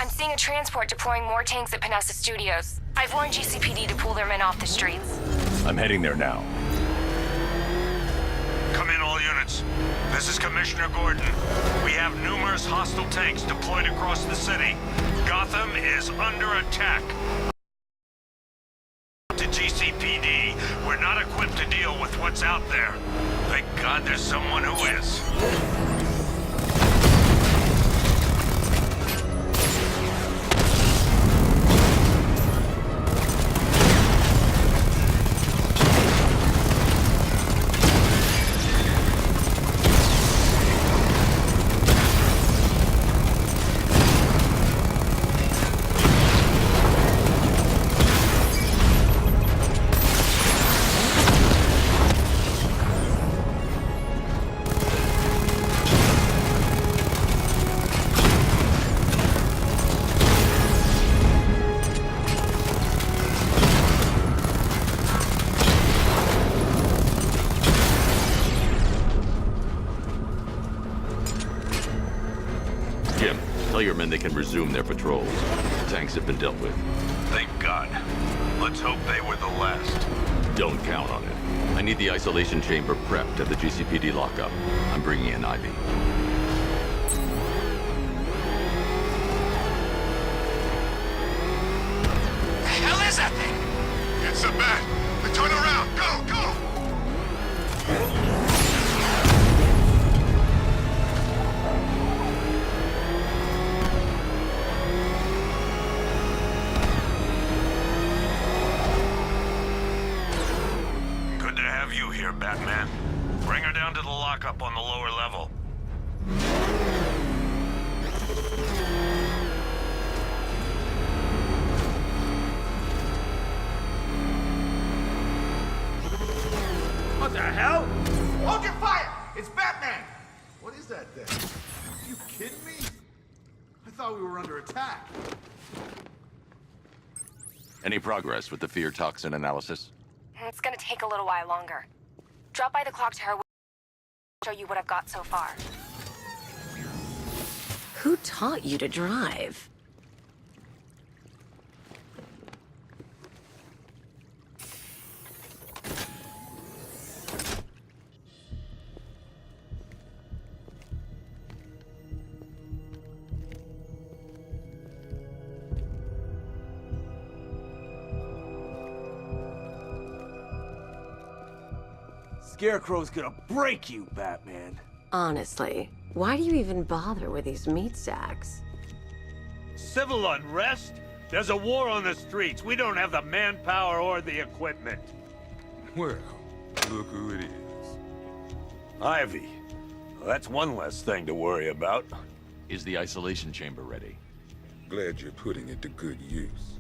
I'm seeing a transport deploying more tanks at Panessa Studios. I've warned GCPD to pull their men off the streets. I'm heading there now. Come in, all units. This is Commissioner Gordon. We have numerous hostile tanks deployed across the city. Gotham is under attack. To GCPD, we're not equipped to deal with what's out there. Thank God there's someone who is. Tell your men they can resume their patrols. Tanks have been dealt with. Thank God. Let's hope they were the last. Don't count on it. I need the isolation chamber prepped at the GCPD lockup. I'm bringing in Ivy. The hell is that thing? It's a bat. Turn around. Go, go! You here, Batman. Bring her down to the lockup on the lower level. What the hell? Hold your fire! It's Batman! What is that thing? Are you kidding me? I thought we were under attack. Any progress with the fear toxin analysis? It's gonna take a little while longer. Drop by the clock tower. I'll show you what I've got so far. Who taught you to drive? Scarecrow's gonna break you, Batman. Honestly, why do you even bother with these meat sacks? Civil unrest? There's a war on the streets. We don't have the manpower or the equipment. Well, look who it is. Ivy. Well, that's one less thing to worry about. Is the isolation chamber ready? Glad you're putting it to good use.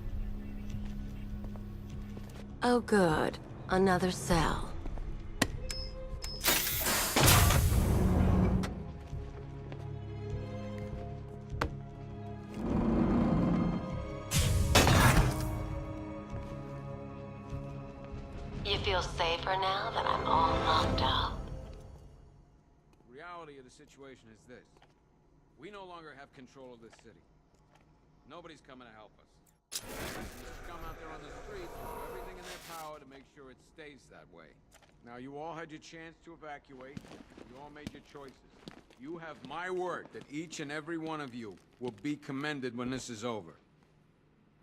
Oh good, another cell. You feel safer now that I'm all locked up? The reality of the situation is this. We no longer have control of this city. Nobody's coming to help us. Just come out there on the streets, do everything in their power to make sure it stays that way. Now, you all had your chance to evacuate. You all made your choices. You have my word that each and every one of you will be commended when this is over.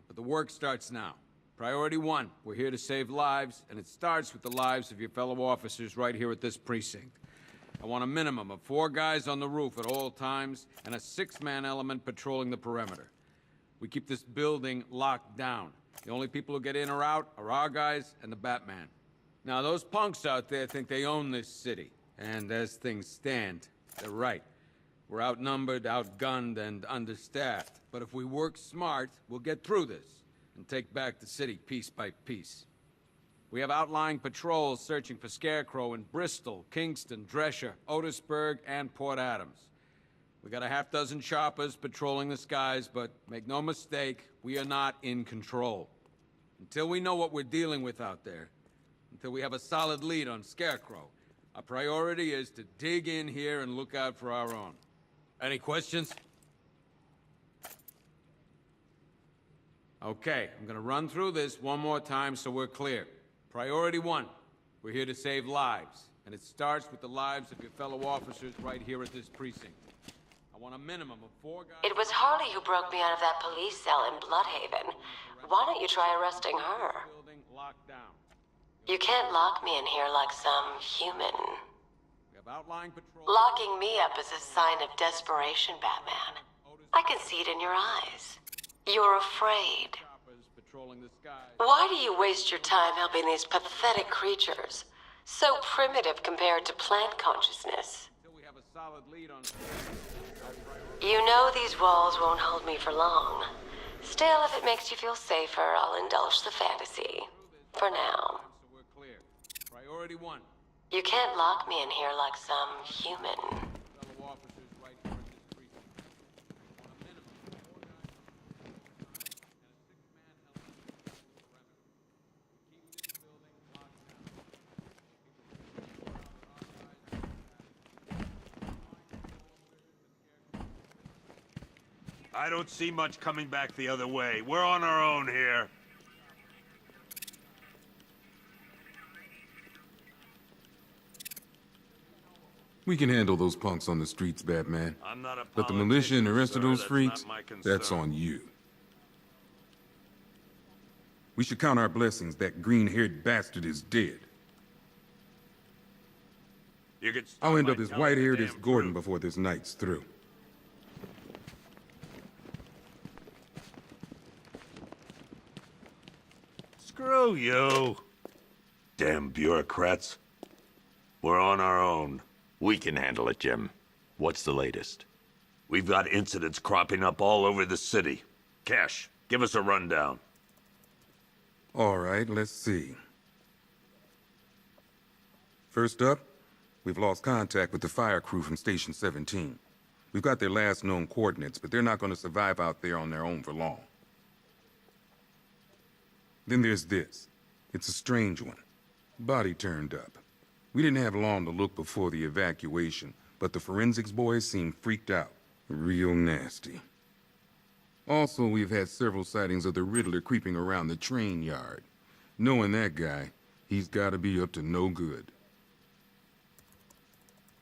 But the work starts now. Priority one, we're here to save lives, and it starts with the lives of your fellow officers right here at this precinct. I want a minimum of 4 guys on the roof at all times, and a 6-man element patrolling the perimeter. We keep this building locked down. The only people who get in or out are our guys and the Batman. Now, those punks out there think they own this city, and as things stand, they're right. We're outnumbered, outgunned, and understaffed. But if we work smart, we'll get through this and take back the city piece by piece. We have outlying patrols searching for Scarecrow in Bristol, Kingston, Drescher, Otisburg, and Port Adams. We got a half-dozen choppers patrolling the skies, but make no mistake, we are not in control. Until we know what we're dealing with out there, until we have a solid lead on Scarecrow, our priority is to dig in here and look out for our own. Any questions? Okay, I'm gonna run through this one more time so we're clear. Priority 1, we're here to save lives. And it starts with the lives of your fellow officers right here at this precinct. I want a minimum of 4 guys... It was Harley who broke me out of that police cell in Bloodhaven. Why don't you try arresting her? Building locked down. You can't lock me in here like some human. We have outlying patrol... Locking me up is a sign of desperation, Batman. I can see it in your eyes. You're afraid. Choppers patrolling the skies. Why do you waste your time helping these pathetic creatures? So primitive compared to plant consciousness. Until we have a solid lead on... You know these walls won't hold me for long. Still, if it makes you feel safer, I'll indulge the fantasy. For now. So we're clear. Priority 1. You can't lock me in here like some human. Fellow officers right here at this precinct. I want a minimum of 4 guys on the roof and a 6-man element patrolling the perimeter. We keep this building locked down. I don't see much coming back the other way. We're on our own here. We can handle those punks on the streets, Batman. I'm not a But the militia and the rest of politician, those sir. freaks, That's not my concern. that's on you. We should count our blessings that green-haired bastard is dead. You could start I'll end by up as telling white-haired the as damn Gordon truth. before this night's through. Screw you. Damn bureaucrats. We're on our own. We can handle it, Jim. What's the latest? We've got incidents cropping up all over the city. Cash, give us a rundown. All right, let's see. First up, we've lost contact with the fire crew from Station 17. We've got their last known coordinates, but they're not going to survive out there on their own for long. Then there's this. It's a strange one. Body turned up. We didn't have long to look before the evacuation, but the forensics boys seemed freaked out. Real nasty. Also, we've had several sightings of the Riddler creeping around the train yard. Knowing that guy, he's gotta be up to no good.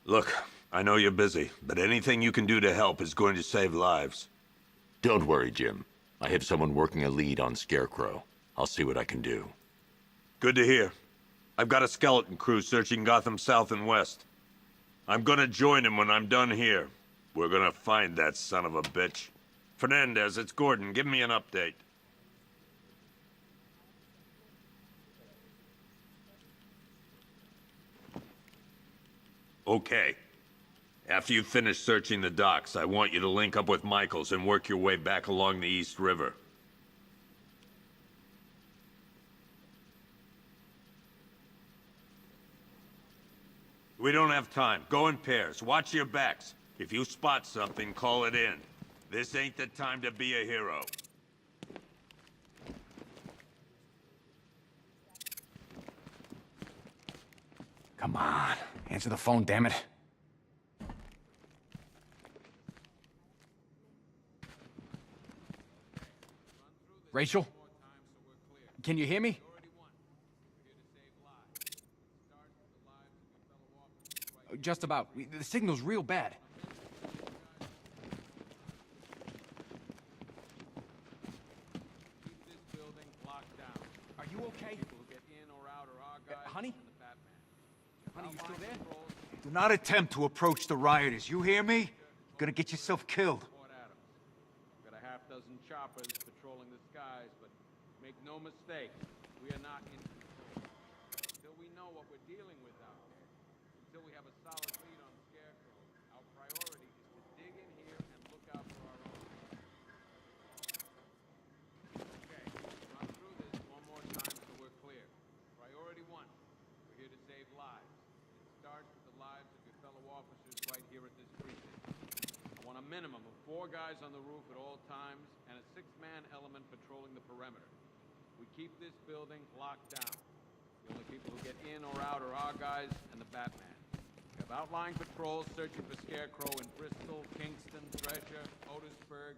Look, I know you're busy, but anything you can do to help is going to save lives. Don't worry, Jim. I have someone working a lead on Scarecrow. I'll see what I can do. Good to hear. I've got a skeleton crew searching Gotham South and West. I'm gonna join him when I'm done here. We're gonna find that son of a bitch. Fernandez, it's Gordon. Give me an update. Okay. After you finish searching the docks, I want you to link up with Michaels and work your way back along the East River. We don't have time. Go in pairs. Watch your backs. If you spot something, call it in. This ain't the time to be a hero. Come on. Answer the phone, damn it. Rachel? Can you hear me? Just about. The signal's real bad. Keep this building locked down. Are you okay? People who get in or out are our guys honey? and the Batman. Honey, you still there? Do not attempt to approach the rioters. You hear me? You're gonna get yourself killed. Port Adams. Got a half dozen choppers patrolling the skies, but make no mistake, we are not in control. Until we know what we're dealing with out there, until we have a solid lead on Scarecrow, our priority is to dig in here and look out for our own. Okay, run through this one more time so we're clear. Priority 1, we're here to save lives. It starts with the lives of your fellow officers right here at this precinct. I want a minimum of 4 guys on the roof at all times and a 6-man element patrolling the perimeter. We keep this building locked down. The only people who get in or out are our guys and the Batman. We have outlying patrols searching for Scarecrow in Bristol, Kingston, Dredger, Otisburg.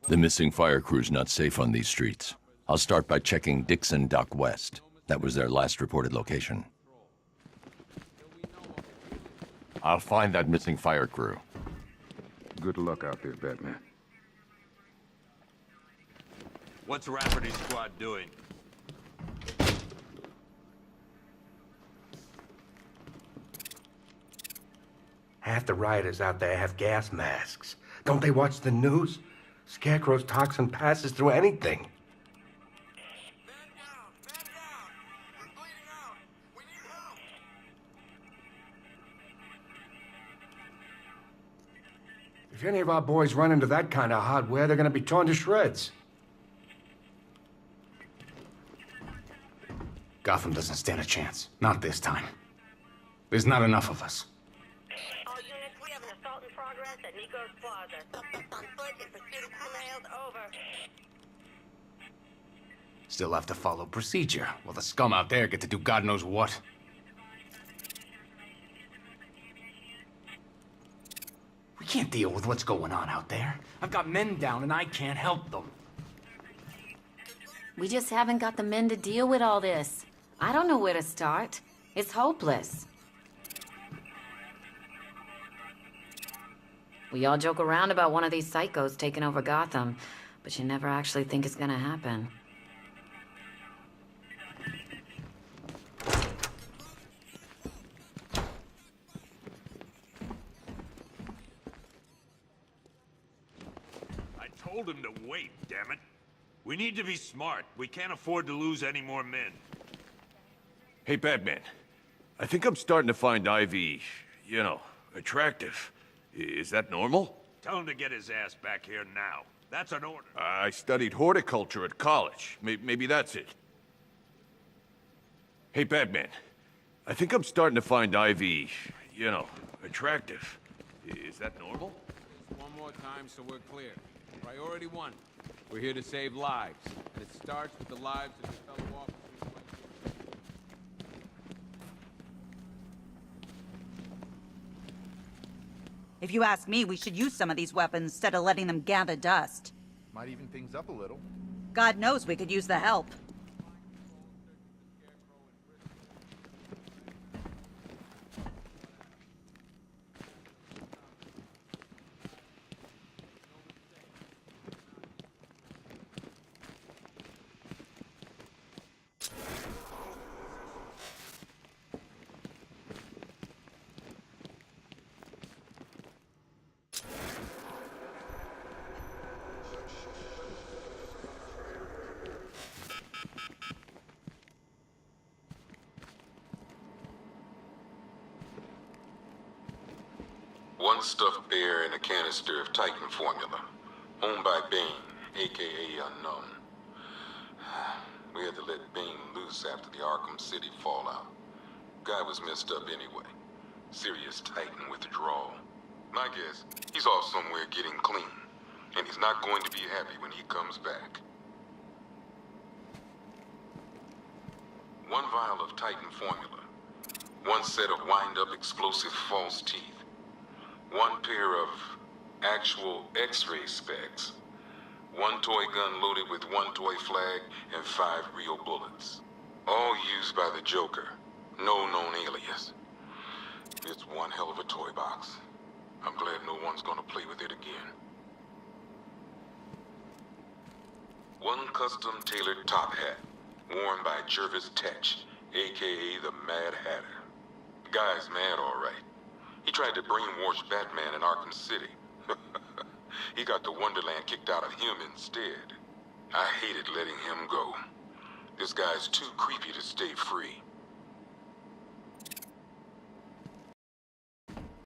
The missing fire crew's not safe on these streets. I'll start by checking Dixon Dock West. That was their last reported location. I'll find that missing fire crew. Good luck out there, Batman. What's Rafferty's squad doing? Half the rioters out there have gas masks. Don't they watch the news? Scarecrow's toxin passes through anything. If any of our boys run into that kind of hardware, they're gonna be torn to shreds. Gotham doesn't stand a chance. Not this time. There's not enough of us. All units, we have an assault in progress at Nico's Plaza. Suspects on foot and pursuit of criminals, over. Still have to follow procedure, while the scum out there get to do God knows what. We can't deal with what's going on out there. I've got men down and I can't help them. We just haven't got the men to deal with all this. I don't know where to start. It's hopeless. We all joke around about one of these psychos taking over Gotham, but you never actually think it's gonna happen. I told him to wait, damn it. We need to be smart. We can't afford to lose any more men. Hey, Batman. I think I'm starting to find Ivy, you know, attractive. Is that normal? Tell him to get his ass back here now. That's an order. I studied horticulture at college. Maybe that's it. Hey, Batman. I think I'm starting to find Ivy, you know, attractive. Is that normal? One more time so we're clear. Priority one. We're here to save lives. And it starts with the lives of your fellow officers. If you ask me, we should use some of these weapons instead of letting them gather dust. Might even things up a little. God knows we could use the help. One stuffed bear and a canister of Titan formula, owned by Bane, aka Unknown. We had to let Bane loose after the Arkham City fallout. Guy was messed up anyway. Serious Titan withdrawal. My guess, he's off somewhere getting clean, and he's not going to be happy when he comes back. One vial of Titan formula, one set of wind-up explosive false teeth, one pair of actual X-ray specs, one toy gun loaded with one toy flag, and 5 real bullets. All used by the Joker. No known alias. It's one hell of a toy box. I'm glad no one's gonna play with it again. One custom tailored top hat, worn by Jervis Tetch, aka the Mad Hatter. The guy's mad, all right. He tried to brainwash Batman in Arkham City. He got the Wonderland kicked out of him instead. I hated letting him go. This guy's too creepy to stay free.